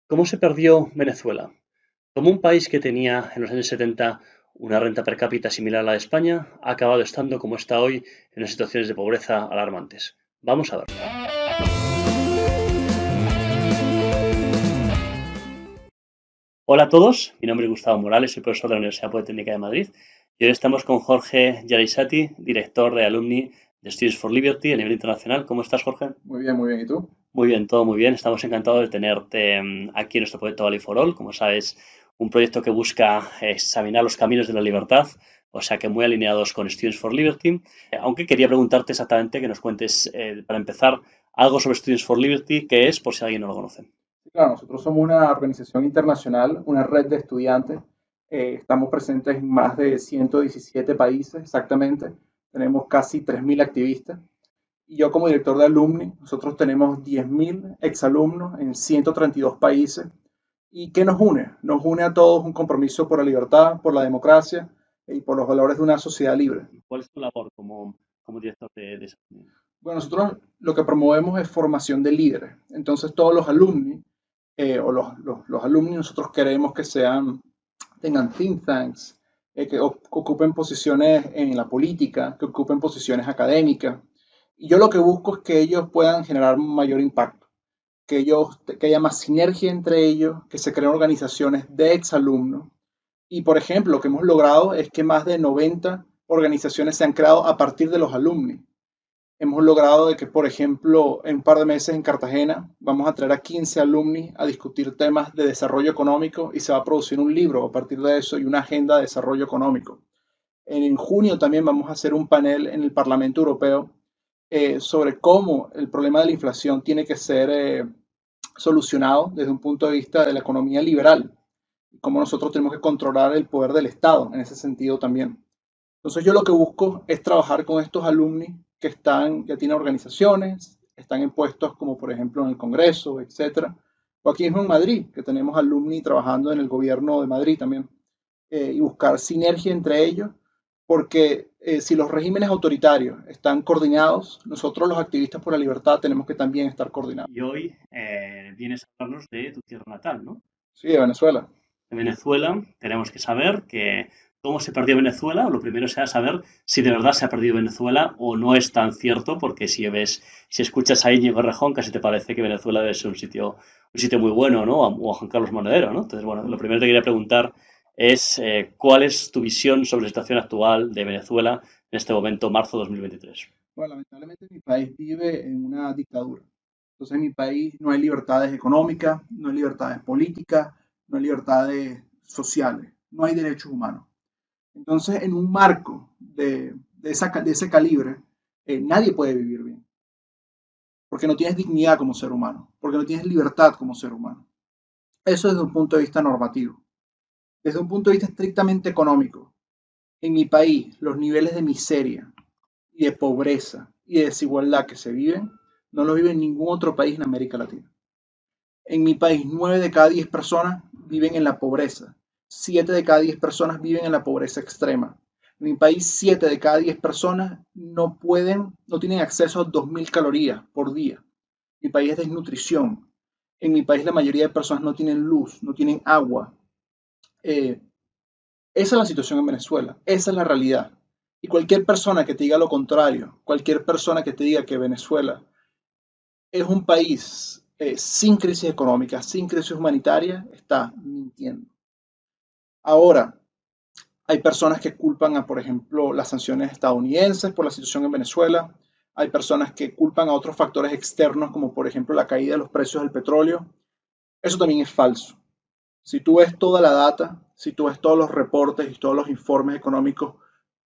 ¿Cómo se perdió Venezuela? Como un país que tenía en los años 70 una renta per cápita similar a la de España, ha acabado estando como está hoy en unas situaciones de pobreza alarmantes. Vamos a verlo. Hola a todos, mi nombre es Gustavo Morales, soy profesor de la Universidad Politécnica de Madrid y hoy estamos con Jorge Yarisati, director de Alumni de Students for Liberty a nivel internacional. ¿Cómo estás, Jorge? Muy bien, muy bien. ¿Y tú? Muy bien, todo muy bien. Estamos encantados de tenerte aquí en nuestro proyecto Valley for All. Como sabes, un proyecto que busca examinar los caminos de la libertad, o sea que muy alineados con Students for Liberty. Aunque quería preguntarte exactamente que nos cuentes, para empezar, algo sobre Students for Liberty, qué es, por si alguien no lo conoce. Sí, claro, nosotros somos una organización internacional, una red de estudiantes. Estamos presentes en más de 117 países exactamente. Tenemos casi 3.000 activistas. Y yo como director de Alumni, nosotros tenemos 10.000 exalumnos en 132 países. ¿Y qué nos une? Nos une a todos un compromiso por la libertad, por la democracia y por los valores de una sociedad libre. ¿Cuál es tu labor como director de esa comunidad? Bueno, nosotros lo que promovemos es formación de líderes. Entonces, todos los alumni los alumni nosotros queremos que tengan think tanks, que ocupen posiciones en la política, que ocupen posiciones académicas. Y yo lo que busco es que ellos puedan generar un mayor impacto, que haya más sinergia entre ellos, que se creen organizaciones de exalumnos. Y por ejemplo, lo que hemos logrado es que más de 90 organizaciones se han creado a partir de los alumni. Hemos logrado de que, por ejemplo, en un par de meses en Cartagena vamos a traer a 15 alumni a discutir temas de desarrollo económico y se va a producir un libro a partir de eso y una agenda de desarrollo económico. En junio también vamos a hacer un panel en el Parlamento Europeo sobre cómo el problema de la inflación tiene que ser solucionado desde un punto de vista de la economía liberal y cómo nosotros tenemos que controlar el poder del Estado en ese sentido también. Entonces yo lo que busco es trabajar con estos alumni que tienen organizaciones, están en puestos como por ejemplo en el Congreso, etcétera. O aquí mismo en Madrid, que tenemos alumni trabajando en el gobierno de Madrid también, y buscar sinergia entre ellos, porque si los regímenes autoritarios están coordinados, nosotros los activistas por la libertad tenemos que también estar coordinados. Y hoy vienes a hablarnos de tu tierra natal, ¿no? Sí, de Venezuela. De Venezuela, tenemos que saber que cómo se perdió Venezuela. Lo primero será saber si de verdad se ha perdido Venezuela o no es tan cierto, porque si escuchas a Íñigo Errejón, casi te parece que Venezuela debe ser un sitio muy bueno, ¿no? O a Juan Carlos Monedero, ¿no? Entonces, bueno, lo primero que te quería preguntar es cuál es tu visión sobre la situación actual de Venezuela en este momento, marzo de 2023. Bueno, lamentablemente mi país vive en una dictadura. Entonces en mi país no hay libertades económicas, no hay libertades políticas, no hay libertades sociales, no hay derechos humanos. Entonces en un marco de ese calibre, nadie puede vivir bien, porque no tienes dignidad como ser humano, porque no tienes libertad como ser humano. Eso desde un punto de vista normativo. Desde un punto de vista estrictamente económico, en mi país los niveles de miseria y de pobreza y de desigualdad que se viven, no los vive en ningún otro país en América Latina. En mi país, 9 de cada 10 personas viven en la pobreza. 7 de cada 10 personas viven en la pobreza extrema. En mi país, 7 de cada 10 personas no tienen acceso a 2.000 calorías por día. Mi país es desnutrición. En mi país, la mayoría de personas no tienen luz, no tienen agua. Eh, Esa es la situación en Venezuela. Esa es la realidad. Y cualquier persona que te diga lo contrario, cualquier persona que te diga que Venezuela es un país sin crisis económica, sin crisis humanitaria, está mintiendo. Ahora, hay personas que culpan a, por ejemplo, las sanciones estadounidenses por la situación en Venezuela. Hay personas que culpan a otros factores externos, como por ejemplo la caída de los precios del petróleo. Eso también es falso. Si tú ves toda la data, si tú ves todos los reportes y todos los informes económicos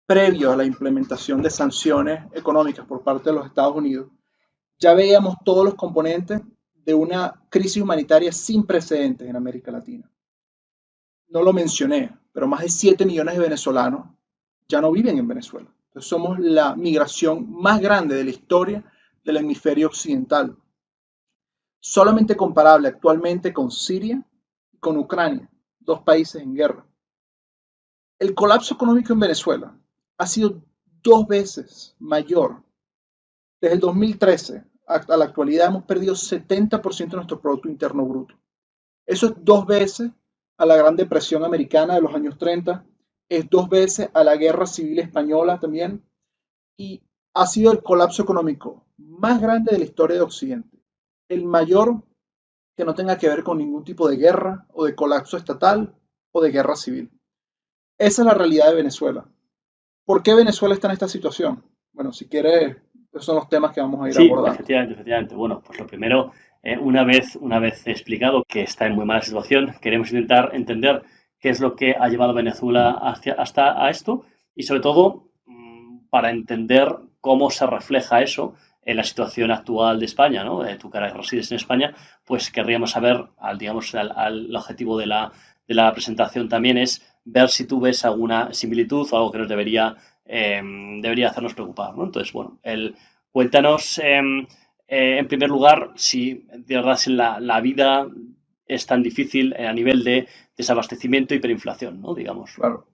previos a la implementación de sanciones económicas por parte de los Estados Unidos, ya veíamos todos los componentes de una crisis humanitaria sin precedentes en América Latina. No lo mencioné, pero más de 7 millones de venezolanos ya no viven en Venezuela. Entonces somos la migración más grande de la historia del hemisferio occidental, solamente comparable actualmente con Siria y con Ucrania, dos países en guerra. El colapso económico en Venezuela ha sido 2 veces mayor. Desde el 2013 hasta la actualidad hemos perdido 70% de nuestro Producto Interno Bruto. Eso es 2 veces a la Gran Depresión americana de los años 30, es 2 veces a la Guerra Civil Española también, y ha sido el colapso económico más grande de la historia de Occidente. El mayor que no tenga que ver con ningún tipo de guerra o de colapso estatal o de guerra civil. Esa es la realidad de Venezuela. ¿Por qué Venezuela está en esta situación? Bueno, si quieres, esos son los temas que vamos a ir Sí, abordando. efectivamente, efectivamente. Bueno, pues lo primero, una vez explicado que está en muy mala situación, queremos intentar entender qué es lo que ha llevado a Venezuela hasta a esto y sobre todo para entender cómo se refleja eso en la situación actual de España, ¿no? Tú que resides en España, pues querríamos saber, digamos, al objetivo de la presentación también es ver si tú ves alguna similitud o algo que nos debería hacernos preocupar, ¿no? Entonces, bueno, cuéntanos, en primer lugar, si de verdad si la vida es tan difícil a nivel de desabastecimiento y hiperinflación, ¿no? Digamos. Claro.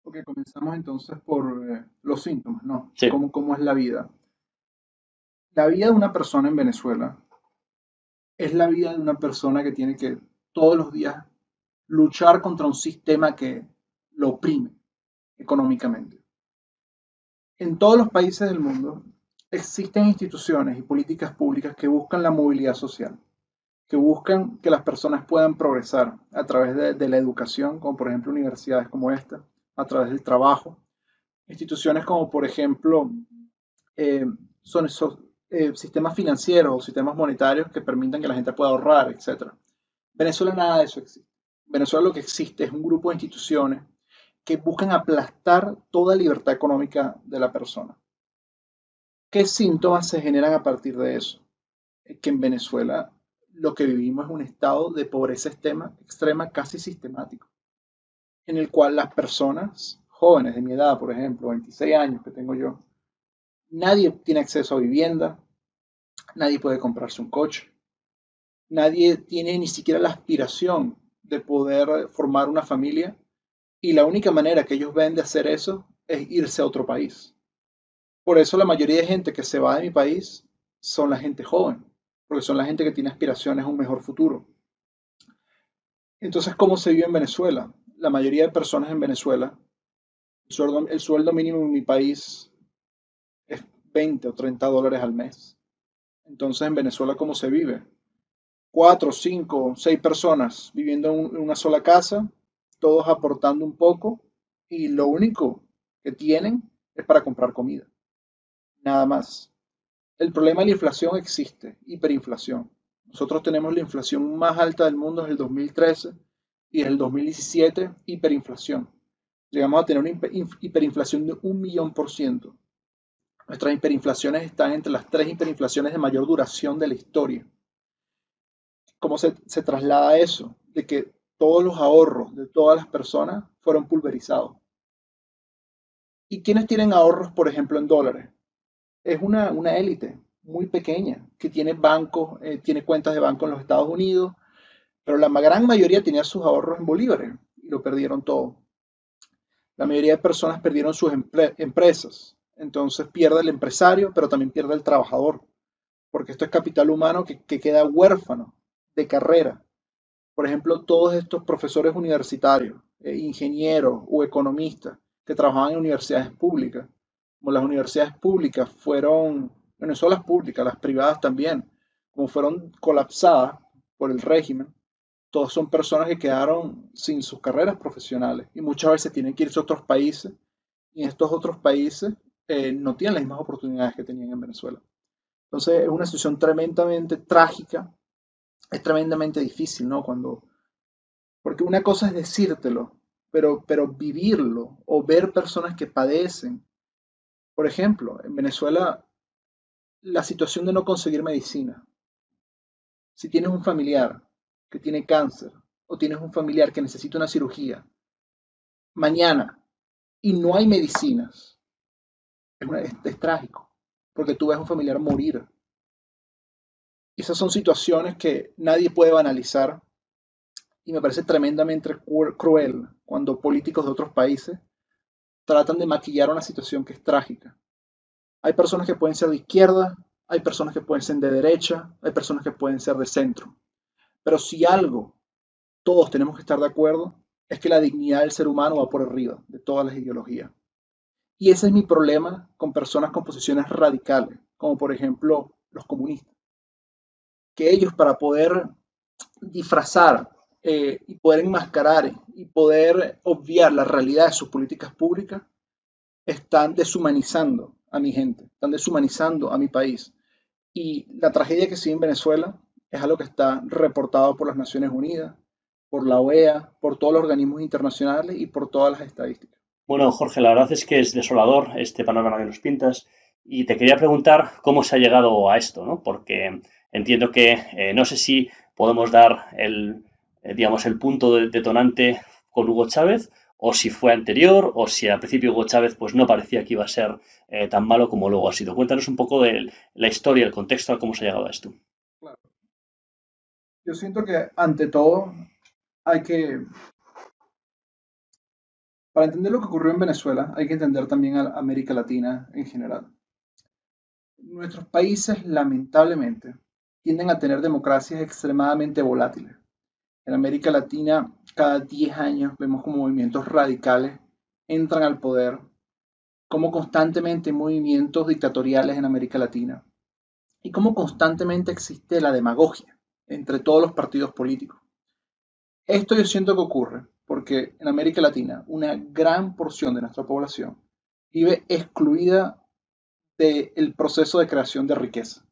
Ok, comenzamos entonces por los síntomas, ¿no? Sí, ¿Cómo es la vida? La vida de una persona en Venezuela es la vida de una persona que tiene que todos los días luchar contra un sistema que lo oprime económicamente. En todos los países del mundo existen instituciones y políticas públicas que buscan la movilidad social, que buscan que las personas puedan progresar a través de la educación, como por ejemplo universidades como esta, a través del trabajo, instituciones como por ejemplo eh, son esos sistemas financieros o sistemas monetarios que permitan que la gente pueda ahorrar, etc. Venezuela nada de eso existe. Venezuela lo que existe es un grupo de instituciones que buscan aplastar toda libertad económica de la persona. ¿Qué síntomas se generan a partir de eso? Es que en Venezuela lo que vivimos es un estado de pobreza extrema casi sistemático, en el cual las personas jóvenes de mi edad, por ejemplo, 26 años que tengo yo, nadie tiene acceso a vivienda, nadie puede comprarse un coche, nadie tiene ni siquiera la aspiración de poder formar una familia y la única manera que ellos ven de hacer eso es irse a otro país. Por eso la mayoría de gente que se va de mi país son la gente joven, porque son la gente que tiene aspiraciones a un mejor futuro. Entonces, ¿cómo se vive en Venezuela? La mayoría de personas en Venezuela, el sueldo mínimo en mi país es 20 o 30 dólares al mes. Entonces, en Venezuela, ¿cómo se vive? 4, 5, 6 personas viviendo en una sola casa, todos aportando un poco y lo único que tienen es para comprar comida, nada más. El problema de la inflación existe, hiperinflación. Nosotros tenemos la inflación más alta del mundo desde el 2013 y desde el 2017, hiperinflación. Llegamos a tener una hiperinflación de 1.000.000%. Nuestras hiperinflaciones están entre las 3 hiperinflaciones de mayor duración de la historia. ¿Cómo se traslada eso? De que todos los ahorros de todas las personas fueron pulverizados. ¿Y quiénes tienen ahorros, por ejemplo, en dólares? Es una élite muy pequeña que tiene bancos, tiene cuentas de banco en los Estados Unidos, pero la gran mayoría tenía sus ahorros en bolívares y lo perdieron todo. La mayoría de personas perdieron sus empresas. Entonces pierde el empresario, pero también pierde el trabajador, porque esto es capital humano que queda huérfano de carrera. Por ejemplo, todos estos profesores universitarios, ingenieros o economistas que trabajaban en universidades públicas, como las universidades públicas fueron, no solo las públicas, las privadas también, como fueron colapsadas por el régimen, todos son personas que quedaron sin sus carreras profesionales y muchas veces tienen que irse a otros países y en estos otros países no tienen las mismas oportunidades que tenían en Venezuela. Entonces es una situación tremendamente trágica, es tremendamente difícil, ¿no? Porque una cosa es decírtelo, pero vivirlo o ver personas que padecen. Por ejemplo, en Venezuela, la situación de no conseguir medicina. Si tienes un familiar que tiene cáncer o tienes un familiar que necesita una cirugía mañana y no hay medicinas, es trágico, porque tú ves a un familiar morir. Y esas son situaciones que nadie puede banalizar y me parece tremendamente cruel cuando políticos de otros países tratan de maquillar una situación que es trágica. Hay personas que pueden ser de izquierda, hay personas que pueden ser de derecha, hay personas que pueden ser de centro. Pero si algo todos tenemos que estar de acuerdo, es que la dignidad del ser humano va por arriba de todas las ideologías. Y ese es mi problema con personas con posiciones radicales, como por ejemplo los comunistas, que ellos para poder disfrazar y poder enmascarar y poder obviar la realidad de sus políticas públicas, están deshumanizando a mi gente, están deshumanizando a mi país. Y la tragedia que sigue en Venezuela es algo que está reportado por las Naciones Unidas, por la OEA, por todos los organismos internacionales y por todas las estadísticas. Bueno, Jorge, la verdad es que es desolador este panorama que nos pintas y te quería preguntar cómo se ha llegado a esto, ¿no? Porque entiendo que no sé si podemos dar digamos, el punto detonante con Hugo Chávez o si fue anterior o si al principio Hugo Chávez pues no parecía que iba a ser tan malo como luego ha sido. Cuéntanos un poco de la historia, el contexto, a cómo se ha llegado a esto. Claro. Yo siento que ante todo hay que, para entender lo que ocurrió en Venezuela, hay que entender también a América Latina en general. Nuestros países, lamentablemente, tienden a tener democracias extremadamente volátiles. En América Latina, cada 10 años vemos como movimientos radicales entran al poder, como constantemente hay movimientos dictatoriales en América Latina y como constantemente existe la demagogia entre todos los partidos políticos. Esto yo siento que ocurre porque en América Latina una gran porción de nuestra población vive excluida del proceso de creación de riqueza.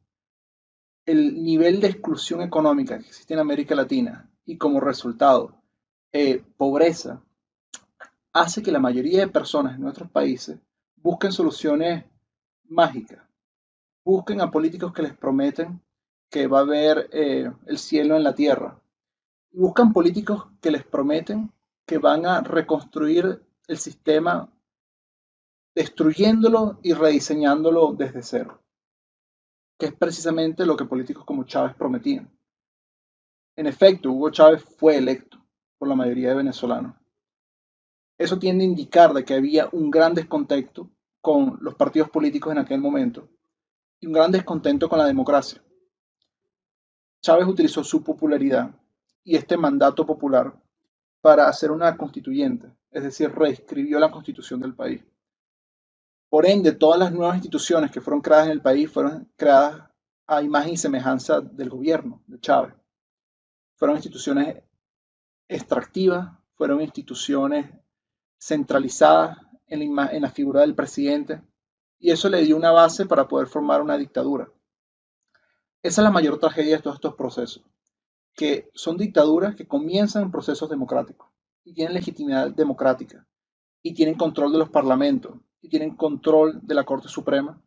El nivel de exclusión económica que existe en América Latina y como resultado pobreza hace que la mayoría de personas en nuestros países busquen soluciones mágicas, busquen a políticos que les prometen que va a haber el cielo en la tierra, y buscan políticos que les prometen que van a reconstruir el sistema destruyéndolo y rediseñándolo desde cero, que es precisamente lo que políticos como Chávez prometían. En efecto, Hugo Chávez fue electo por la mayoría de venezolanos. Eso tiende a indicar de que había un gran descontento con los partidos políticos en aquel momento y un gran descontento con la democracia. Chávez utilizó su popularidad y este mandato popular para hacer una constituyente, es decir, reescribió la constitución del país. Por ende, todas las nuevas instituciones que fueron creadas en el país fueron creadas a imagen y semejanza del gobierno de Chávez. Fueron instituciones extractivas, fueron instituciones centralizadas en la figura del presidente, y eso le dio una base para poder formar una dictadura. Esa es la mayor tragedia de todos estos procesos, que son dictaduras que comienzan en procesos democráticos y tienen legitimidad democrática y tienen control de los parlamentos y tienen control de la Corte Suprema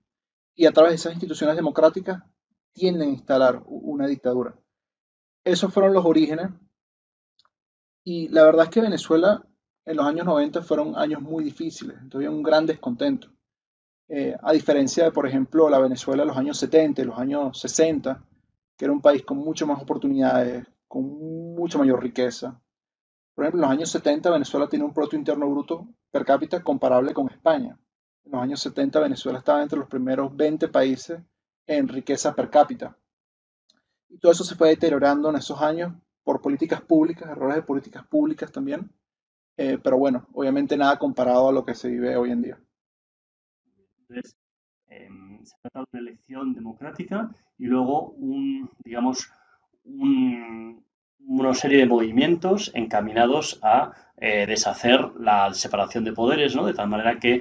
y a través de esas instituciones democráticas tienden a instalar una dictadura. Esos fueron los orígenes y la verdad es que Venezuela en los años 90 fueron años muy difíciles, entonces había un gran descontento. A diferencia de, por ejemplo, la Venezuela de los años 70 y los años 60, que era un país con muchas más oportunidades, con mucha mayor riqueza. Por ejemplo, en los años 70 Venezuela tiene un Producto Interno Bruto per cápita comparable con España. En los años 70 Venezuela estaba entre los primeros 20 países en riqueza per cápita. Y todo eso se fue deteriorando en esos años por políticas públicas, errores de políticas públicas también. Pero bueno, obviamente nada comparado a lo que se vive hoy en día. Entonces, se trata de una elección democrática y luego digamos, una serie de movimientos encaminados a deshacer la separación de poderes, ¿no? De tal manera que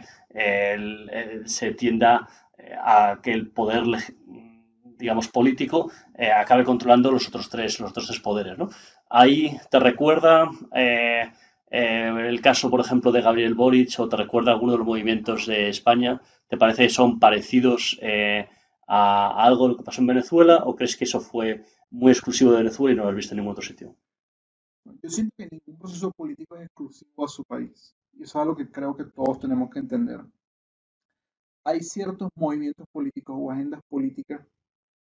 se tienda a que el poder, digamos, político acabe controlando los otros tres poderes, ¿no? Ahí te recuerda el caso, por ejemplo, de Gabriel Boric o te recuerda alguno de los movimientos de España. ¿Te parece que son parecidos a algo de lo que pasó en Venezuela o crees que eso fue muy exclusivo de Venezuela y no lo has visto en ningún otro sitio? Yo siento que ningún proceso político es exclusivo a su país. Y eso es algo que creo que todos tenemos que entender. Hay ciertos movimientos políticos o agendas políticas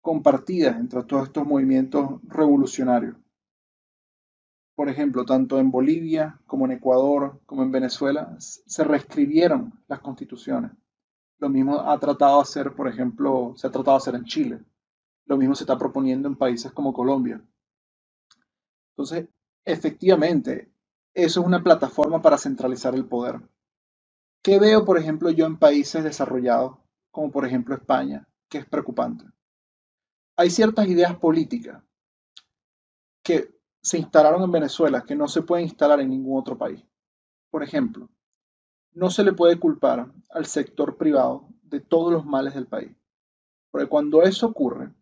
compartidas entre todos estos movimientos revolucionarios. Por ejemplo, tanto en Bolivia como en Ecuador como en Venezuela se reescribieron las constituciones. Lo mismo ha tratado de hacer, por ejemplo, se ha tratado de hacer en Chile. Lo mismo se está proponiendo en países como Colombia. Entonces, Efectivamente, eso es una plataforma para centralizar el poder. ¿Qué veo, por ejemplo, yo en países desarrollados, como por ejemplo España, que es preocupante? Hay ciertas ideas políticas que se instalaron en Venezuela que no se pueden instalar en ningún otro país. Por ejemplo, no se le puede culpar al sector privado de todos los males del país, porque cuando eso ocurre,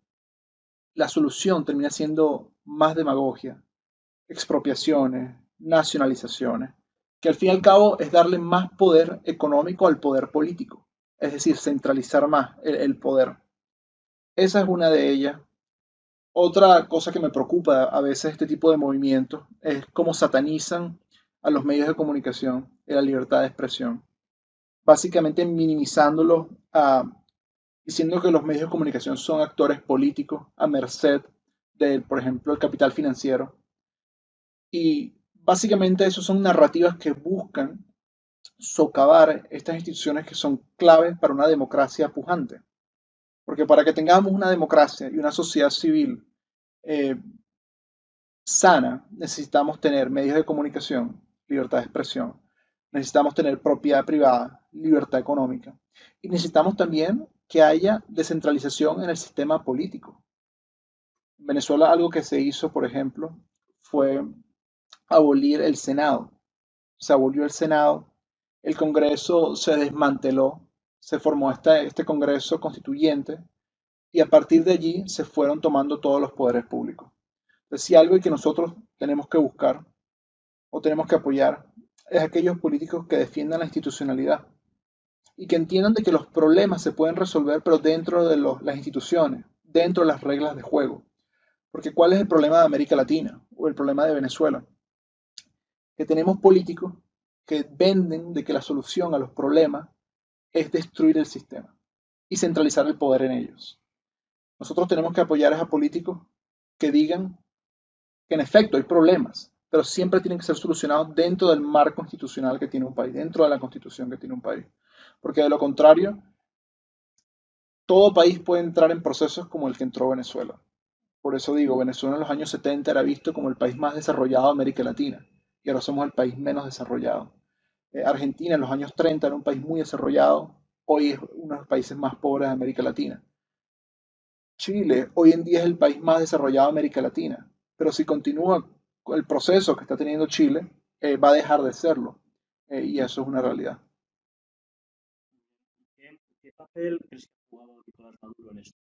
la solución termina siendo más demagogia, expropiaciones, nacionalizaciones, que al fin y al cabo es darle más poder económico al poder político, es decir, centralizar más el poder. Esa es una de ellas. Otra cosa que me preocupa a veces este tipo de movimientos es cómo satanizan a los medios de comunicación y la libertad de expresión, básicamente minimizándolos, diciendo que los medios de comunicación son actores políticos a merced de, por ejemplo, el capital financiero. Y básicamente eso son narrativas que buscan socavar estas instituciones que son claves para una democracia pujante. Porque para que tengamos una democracia y una sociedad civil eh, sana, necesitamos tener medios de comunicación, libertad de expresión, necesitamos tener propiedad privada, libertad económica, y necesitamos también que haya descentralización en el sistema político. En Venezuela algo que se hizo, por ejemplo, fue abolir el Senado. Se abolió el Senado, el Congreso se desmanteló, se formó este Congreso constituyente y a partir de allí se fueron tomando todos los poderes públicos. Entonces, si algo que nosotros tenemos que buscar o tenemos que apoyar es aquellos políticos que defiendan la institucionalidad y que entiendan de que los problemas se pueden resolver, pero dentro de las instituciones, dentro de las reglas de juego. Porque ¿cuál es el problema de América Latina o el problema de Venezuela? Que tenemos políticos que venden de que la solución a los problemas es destruir el sistema y centralizar el poder en ellos. Nosotros tenemos que apoyar a políticos que digan que en efecto hay problemas, pero siempre tienen que ser solucionados dentro del marco institucional que tiene un país, dentro de la constitución que tiene un país. Porque de lo contrario, todo país puede entrar en procesos como el que entró Venezuela. Por eso digo, Venezuela en los años 70 era visto como el país más desarrollado de América Latina y ahora somos el país menos desarrollado. Argentina en los años 30 era un país muy desarrollado, hoy es uno de los países más pobres de América Latina. Chile hoy en día es el país más desarrollado de América Latina, pero si continúa el proceso que está teniendo Chile, va a dejar de serlo, y eso es una realidad. ¿Qué papel crees que ha jugado Nicolás Maduro en esto?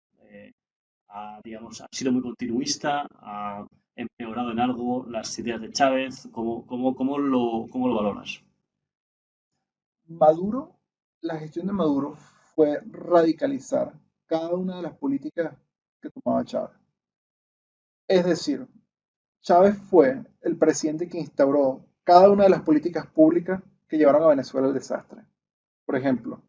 Digamos, ha sido muy continuista, ha empeorado en algo las ideas de Chávez. ¿Cómo lo valoras? Maduro, la gestión de Maduro fue radicalizar cada una de las políticas que tomaba Chávez. Es decir, Chávez fue el presidente que instauró cada una de las políticas públicas que llevaron a Venezuela al desastre. Por ejemplo,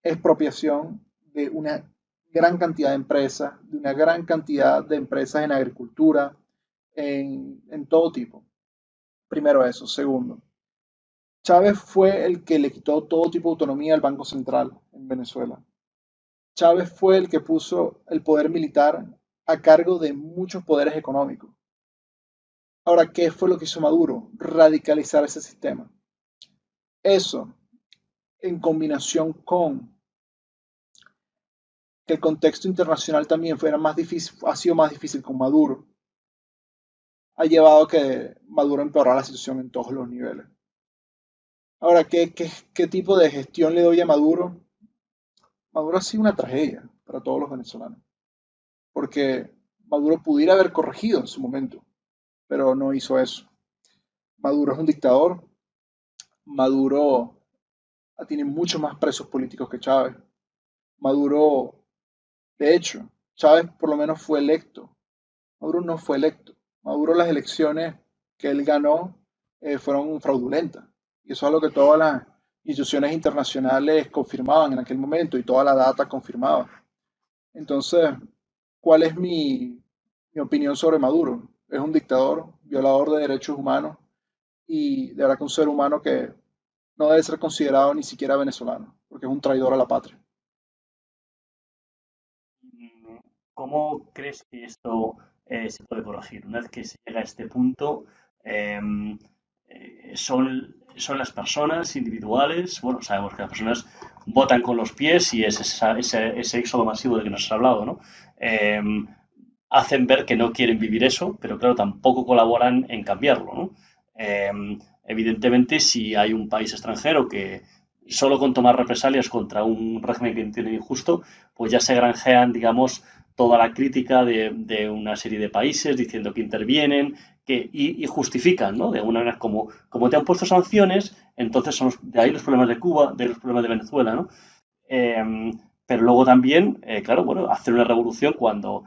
expropiación de una gran cantidad de empresas, de una gran cantidad de empresas en agricultura, en todo tipo. Primero eso. Segundo, Chávez fue el que le quitó todo tipo de autonomía al Banco Central en Venezuela. Chávez fue el que puso el poder militar a cargo de muchos poderes económicos. Ahora, ¿qué fue lo que hizo Maduro? Radicalizar ese sistema. Eso, en combinación con que el contexto internacional también fuera más difícil, ha sido más difícil con Maduro, ha llevado a que Maduro empeorara la situación en todos los niveles. Ahora, ¿qué tipo de gestión le doy a Maduro? Maduro ha sido una tragedia para todos los venezolanos, porque Maduro pudiera haber corregido en su momento, pero no hizo eso. Maduro es un dictador, Maduro tiene muchos más presos políticos que Chávez. Maduro, de hecho, Chávez por lo menos fue electo, Maduro no fue electo. Maduro las elecciones que él ganó fueron fraudulentas. Y eso es lo que todas las instituciones internacionales confirmaban en aquel momento y toda la data confirmaba. Entonces, ¿cuál es mi opinión sobre Maduro? Es un dictador, violador de derechos humanos y de verdad que un ser humano que no debe ser considerado ni siquiera venezolano, porque es un traidor a la patria. ¿Cómo crees que esto se puede corregir? Una vez que se llega a este punto, Son las personas individuales. Bueno, sabemos que las personas votan con los pies y es ese éxodo masivo del que nos has hablado, ¿no? Eh, Hacen ver que no quieren vivir eso, pero claro, tampoco colaboran en cambiarlo, ¿no? Eh, Evidentemente, si hay un país extranjero que solo con tomar represalias contra un régimen que entienden injusto, pues ya se granjean, digamos, toda la crítica de una serie de países diciendo que intervienen y justifican, ¿no? De alguna manera, como te han puesto sanciones, entonces son de ahí los problemas de Cuba, de los problemas de Venezuela, ¿no? Pero luego también, claro, bueno, hacer una revolución cuando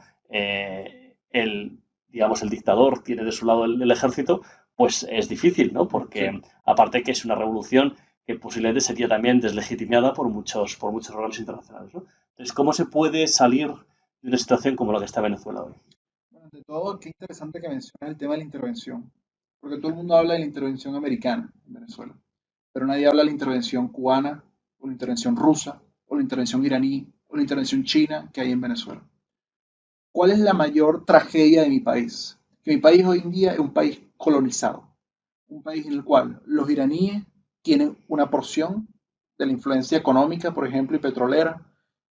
digamos, el dictador tiene de su lado el ejército, pues es difícil, ¿no? Sí. Porque aparte que es una revolución que posiblemente sería también deslegitimada por muchos órganos internacionales, ¿no? Entonces, ¿cómo se puede salir de una situación como la que está Venezuela hoy? Bueno, ante todo, qué interesante que mencionas el tema de la intervención, porque todo el mundo habla de la intervención americana en Venezuela, pero nadie habla de la intervención cubana, o la intervención rusa, o la intervención iraní, o la intervención china que hay en Venezuela. ¿Cuál es la mayor tragedia de mi país? Que mi país hoy en día es un país colonizado, un país en el cual los iraníes tienen una porción de la influencia económica, por ejemplo, y petrolera,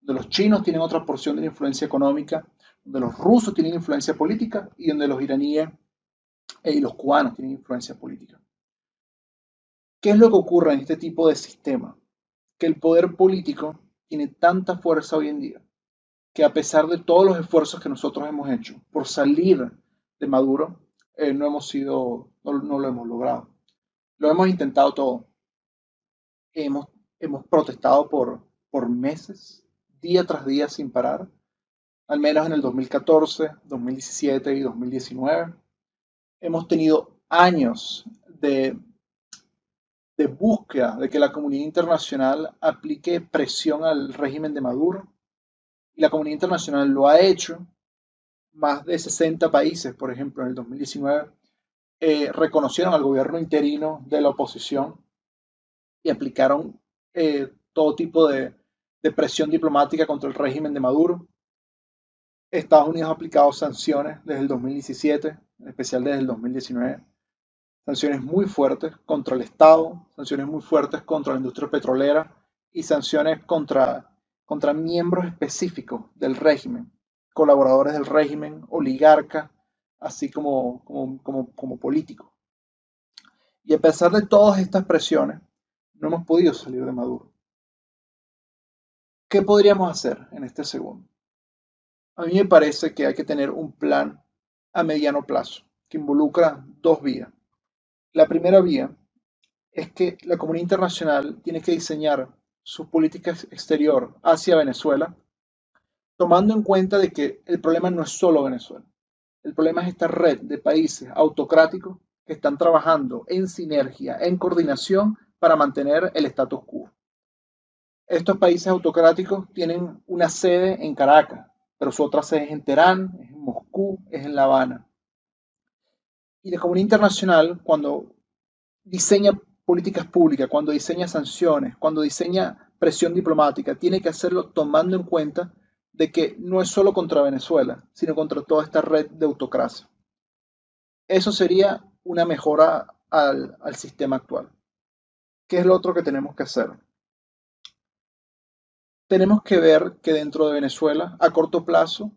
donde los chinos tienen otra porción de la influencia económica, donde los rusos tienen influencia política y donde los iraníes y los cubanos tienen influencia política. ¿Qué es lo que ocurre en este tipo de sistema? Que el poder político tiene tanta fuerza hoy en día que a pesar de todos los esfuerzos que nosotros hemos hecho por salir de Maduro, no lo hemos logrado. Lo hemos intentado todo. Hemos, hemos protestado por meses, día tras día sin parar, al menos en el 2014, 2017 y 2019. Hemos tenido años de búsqueda de que la comunidad internacional aplique presión al régimen de Maduro. Y la comunidad internacional lo ha hecho. Más de 60 países, por ejemplo, en el 2019, reconocieron al gobierno interino de la oposición y aplicaron todo tipo de presión diplomática contra el régimen de Maduro. Estados Unidos ha aplicado sanciones desde el 2017, en especial desde el 2019. Sanciones muy fuertes contra el Estado, sanciones muy fuertes contra la industria petrolera y sanciones contra miembros específicos del régimen, colaboradores del régimen, oligarcas, así como políticos. Y a pesar de todas estas presiones, no hemos podido salir de Maduro. ¿Qué podríamos hacer en este segundo? A mí me parece que hay que tener un plan a mediano plazo que involucra dos vías. La primera vía es que la comunidad internacional tiene que diseñar su política exterior hacia Venezuela, tomando en cuenta de que el problema no es solo Venezuela. El problema es esta red de países autocráticos que están trabajando en sinergia, en coordinación para mantener el status quo. Estos países autocráticos tienen una sede en Caracas, pero su otra sede es en Teherán, es en Moscú, es en La Habana. Y la comunidad internacional, cuando diseña políticas públicas, cuando diseña sanciones, cuando diseña presión diplomática, tiene que hacerlo tomando en cuenta de que no es solo contra Venezuela, sino contra toda esta red de autocracia. Eso sería una mejora al sistema actual. ¿Qué es lo otro que tenemos que hacer? Tenemos que ver que dentro de Venezuela, a corto plazo,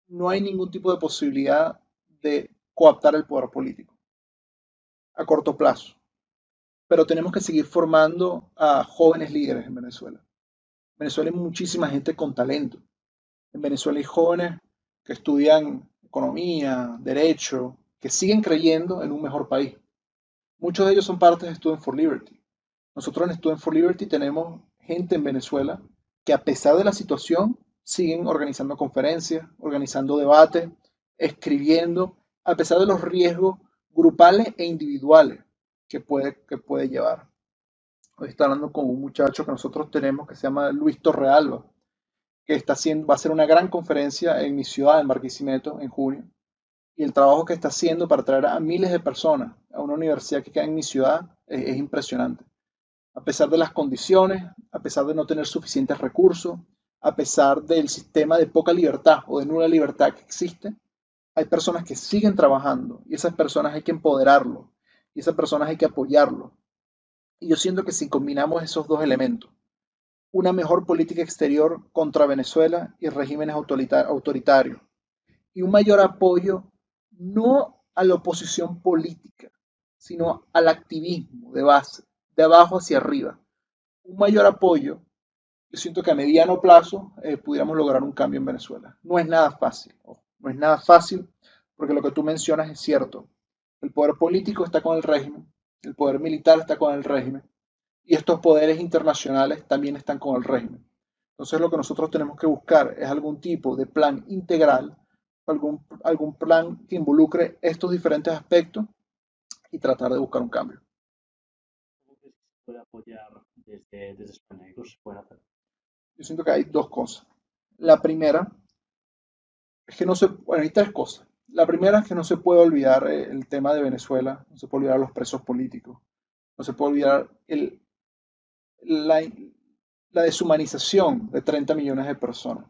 no hay ningún tipo de posibilidad de coaptar el poder político, a corto plazo. Pero tenemos que seguir formando a jóvenes líderes en Venezuela. En Venezuela hay muchísima gente con talento. En Venezuela hay jóvenes que estudian economía, derecho, que siguen creyendo en un mejor país. Muchos de ellos son parte de Student for Liberty. Nosotros en Student for Liberty tenemos gente en Venezuela que a pesar de la situación siguen organizando conferencias, organizando debates, escribiendo, a pesar de los riesgos grupales e individuales que puede llevar. Hoy está hablando con un muchacho que nosotros tenemos que se llama Luis Torrealba, que va a hacer una gran conferencia en mi ciudad, en Barquisimeto, en junio. Y el trabajo que está haciendo para traer a miles de personas a una universidad que queda en mi ciudad es impresionante. A pesar de las condiciones, a pesar de no tener suficientes recursos, a pesar del sistema de poca libertad o de nula libertad que existe, hay personas que siguen trabajando y esas personas hay que empoderarlo y esas personas hay que apoyarlo. Y yo siento que si combinamos esos dos elementos, una mejor política exterior contra Venezuela y regímenes autoritarios y un mayor apoyo no a la oposición política, sino al activismo de base, de abajo hacia arriba. Un mayor apoyo, yo siento que a mediano plazo pudiéramos lograr un cambio en Venezuela. No es nada fácil, no es nada fácil porque lo que tú mencionas es cierto. El poder político está con el régimen, el poder militar está con el régimen y estos poderes internacionales también están con el régimen. Entonces lo que nosotros tenemos que buscar es algún tipo de plan integral, algún plan que involucre estos diferentes aspectos y tratar de buscar un cambio. ¿Cómo crees que se puede apoyar desde España? ¿Qué cosas se pueden hacer? Yo siento que hay dos cosas. La primera es que no se, bueno, hay tres cosas. La primera es que no se puede olvidar el tema de Venezuela, no se puede olvidar los presos políticos, no se puede olvidar la, la deshumanización de 30 millones de personas.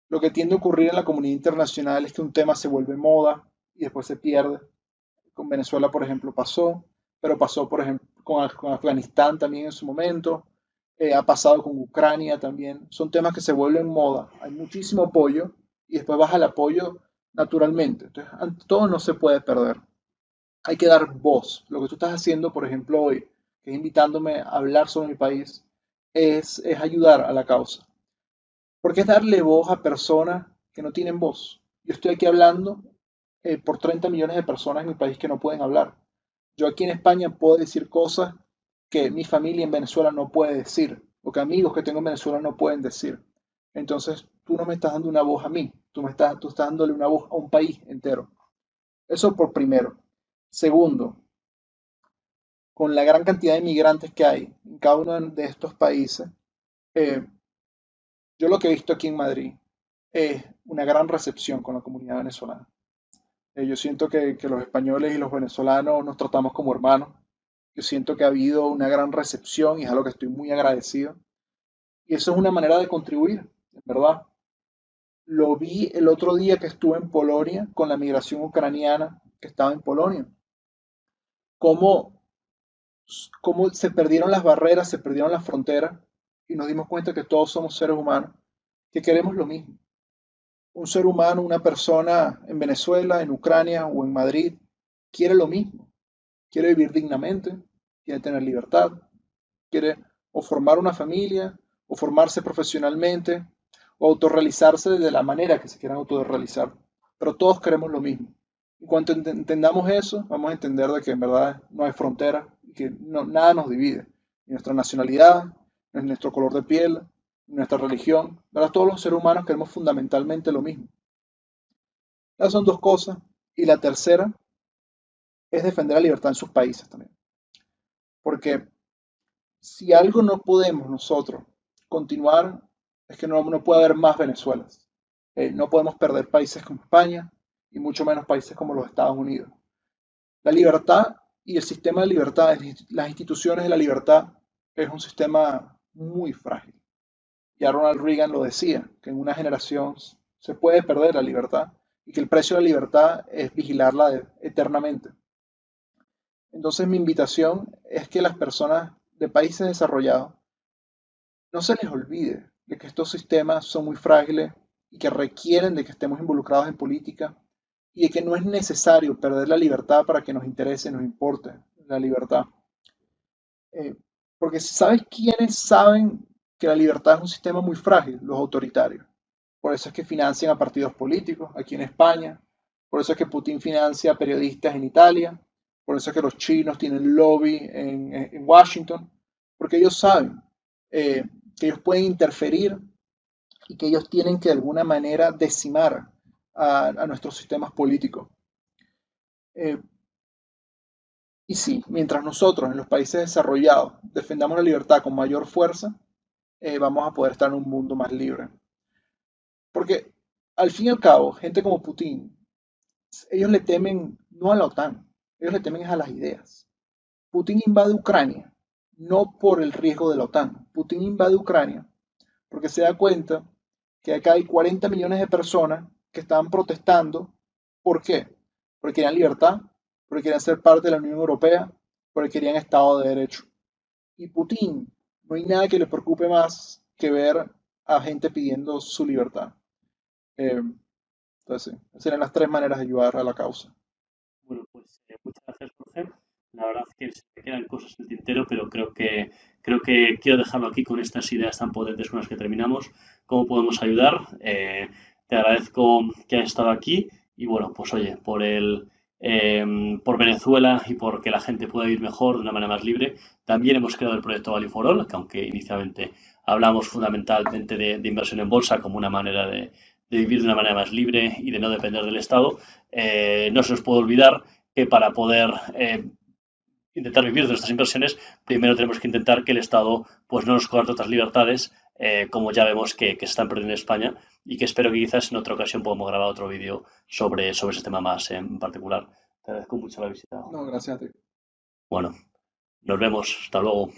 Lo que tiende a ocurrir en la comunidad internacional es que un tema se vuelve moda y después se pierde. Con Venezuela, por ejemplo, pasó, pero pasó, por ejemplo, con Afganistán también en su momento, ha pasado con Ucrania también. Son temas que se vuelven moda, hay muchísimo apoyo y después baja el apoyo naturalmente. Entonces, ante todo no se puede perder. Hay que dar voz. Lo que tú estás haciendo, por ejemplo, hoy, que es invitándome a hablar sobre mi país, es ayudar a la causa. Porque es darle voz a personas que no tienen voz. Yo estoy aquí hablando por 30 millones de personas en mi país que no pueden hablar. Yo aquí en España puedo decir cosas que mi familia en Venezuela no puede decir, o que amigos que tengo en Venezuela no pueden decir. Entonces, tú no me estás dando una voz a mí, tú estás dándole una voz a un país entero. Eso por primero. Segundo, con la gran cantidad de migrantes que hay en cada uno de estos países, eh, yo lo que he visto aquí en Madrid es una gran recepción con la comunidad venezolana. Yo siento que los españoles y los venezolanos nos tratamos como hermanos. Yo siento que ha habido una gran recepción y es algo que estoy muy agradecido. Y eso es una manera de contribuir, en verdad. Lo vi el otro día que estuve en Polonia con la migración ucraniana que estaba en Polonia. Cómo, cómo se perdieron las barreras, se perdieron las fronteras y nos dimos cuenta que todos somos seres humanos, que queremos lo mismo. Un ser humano, una persona en Venezuela, en Ucrania o en Madrid, quiere lo mismo. Quiere vivir dignamente, quiere tener libertad, quiere o formar una familia, o formarse profesionalmente, o autorrealizarse de la manera que se quieran autorrealizar. Pero todos queremos lo mismo. Y cuando entendamos eso, vamos a entender de que en verdad no hay frontera y que nada nos divide. Ni nuestra nacionalidad, ni nuestro color de piel, ni nuestra religión. ¿Verdad? Todos los seres humanos queremos fundamentalmente lo mismo. Esas son dos cosas. Y la tercera es defender la libertad en sus países también. Porque si algo no podemos nosotros continuar, es que no puede haber más Venezuelas. No podemos perder países como España y mucho menos países como los Estados Unidos. La libertad y el sistema de libertad, las instituciones de la libertad, es un sistema muy frágil. Ya Ronald Reagan lo decía, que en una generación se puede perder la libertad y que el precio de la libertad es vigilarla eternamente. Entonces mi invitación es que las personas de países desarrollados no se les olvide de que estos sistemas son muy frágiles y que requieren de que estemos involucrados en política y de que no es necesario perder la libertad para que nos interese, nos importe la libertad. Eh, Porque ¿sabes quiénes saben que la libertad es un sistema muy frágil? Los autoritarios. Por eso es que financian a partidos políticos aquí en España. Por eso es que Putin financia a periodistas en Italia. Por eso es que los chinos tienen lobby en Washington. Porque ellos saben eh, que ellos pueden interferir y que ellos tienen que de alguna manera decimar a nuestros sistemas políticos. Eh, y sí, mientras nosotros en los países desarrollados defendamos la libertad con mayor fuerza, vamos a poder estar en un mundo más libre. Porque al fin y al cabo, gente como Putin, ellos le temen no a la OTAN, ellos le temen a las ideas. Putin invade Ucrania no por el riesgo de la OTAN. Putin invade Ucrania porque se da cuenta que acá hay 40 millones de personas que están protestando ¿Por qué? Porque querían libertad, porque querían ser parte de la Unión Europea, porque querían Estado de Derecho. Y Putin, no hay nada que le preocupe más que ver a gente pidiendo su libertad. Eh, entonces, sí, esas serían las tres maneras de ayudar a la causa. Bueno, pues muchas gracias, Jorge. La verdad es que se me quedan cosas en el tintero, pero creo que quiero dejarlo aquí con estas ideas tan potentes con las que terminamos. ¿Cómo podemos ayudar? Te agradezco que hayas estado aquí y bueno, pues oye, por Venezuela y por que la gente pueda vivir mejor de una manera más libre, también hemos creado el proyecto Value for All, que aunque inicialmente hablamos fundamentalmente de inversión en bolsa como una manera de vivir de una manera más libre y de no depender del Estado, no se nos puede olvidar que para poder intentar vivir de nuestras inversiones, primero tenemos que intentar que el Estado pues, no nos coarte otras libertades, como ya vemos que se están perdiendo en España, y que espero que quizás en otra ocasión podamos grabar otro vídeo sobre ese tema más en particular. Te agradezco mucho la visita, No, Jorge. gracias a ti. Bueno, nos vemos. Hasta luego.